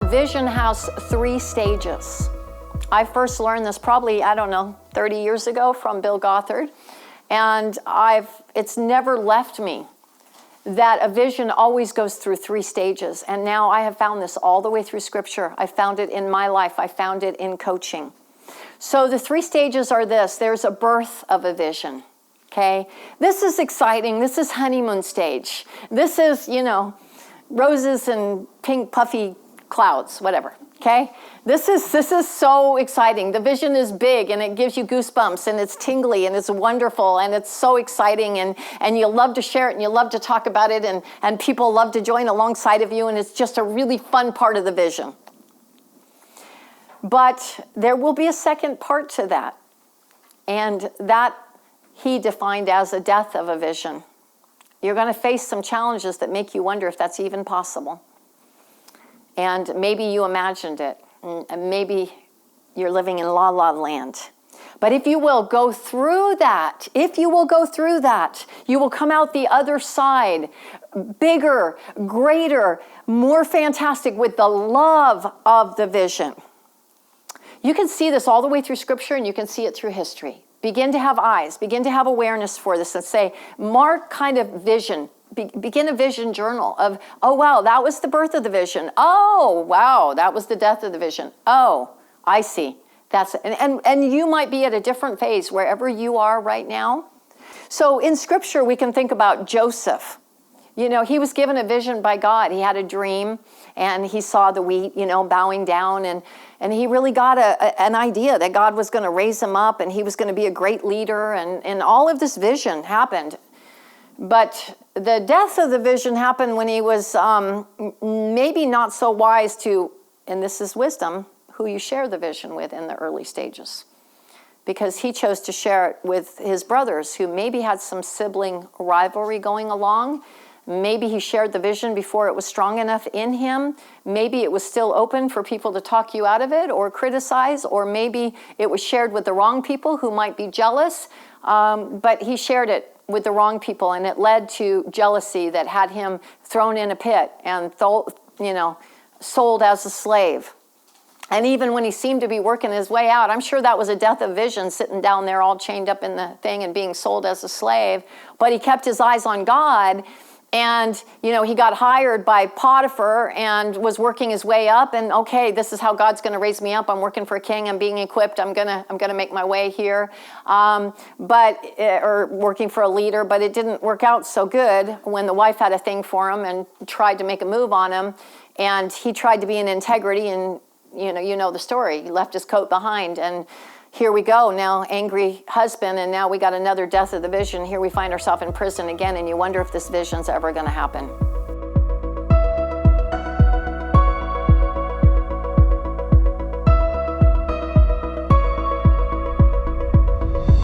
vision has 3 stages. I first learned this probably, 30 years ago from Bill Gothard. And it's never left me that a vision always goes through 3 stages. And now I have found this all the way through Scripture. I found it in my life. I found it in coaching. So the 3 stages are this. There's a birth of a vision. Okay? This is exciting. This is honeymoon stage. This is, roses and pink puffy clouds, whatever. Okay? This is so exciting. The vision is big and it gives you goosebumps and it's tingly and it's wonderful and it's so exciting and you love to share it and you love to talk about it and people love to join alongside of you and it's just a really fun part of the vision. But there will be a second part to that, and that he defined as a death of a vision. You're going to face some challenges that make you wonder if that's even possible. And maybe you imagined it, and maybe you're living in la la land. But if you will go through that, you will come out the other side, bigger, greater, more fantastic with the love of the vision. You can see this all the way through Scripture, and you can see it through history. Begin to have eyes, begin to have awareness for this, and say, mark kind of vision. Begin a vision journal of, oh, wow, that was the birth of the vision. Oh, wow, that was the death of the vision. Oh, I see. And you might be at a different phase wherever you are right now. So in Scripture, we can think about Joseph. He was given a vision by God. He had a dream, and he saw the wheat, bowing down, and he really got an idea that God was going to raise him up, and he was going to be a great leader, and all of this vision happened. But the death of the vision happened when he was maybe not so wise to, and this is wisdom, who you share the vision with in the early stages. Because he chose to share it with his brothers who maybe had some sibling rivalry going along. Maybe he shared the vision before it was strong enough in him. Maybe it was still open for people to talk you out of it or criticize, or maybe it was shared with the wrong people who might be jealous. But he shared it with the wrong people, and it led to jealousy that had him thrown in a pit and sold as a slave. And even when he seemed to be working his way out, I'm sure that was a death of vision, sitting down there all chained up in the thing and being sold as a slave. But he kept his eyes on God. And, he got hired by Potiphar and was working his way up. And, okay, this is how God's going to raise me up. I'm working for a king. I'm being equipped. I'm gonna make my way here. Or working for a leader. But it didn't work out so good when the wife had a thing for him and tried to make a move on him. And he tried to be in integrity. And, you know the story. He left his coat behind. And here we go, now angry husband, and now we got another death of the vision. Here we find ourselves in prison again, and you wonder if this vision's ever going to happen.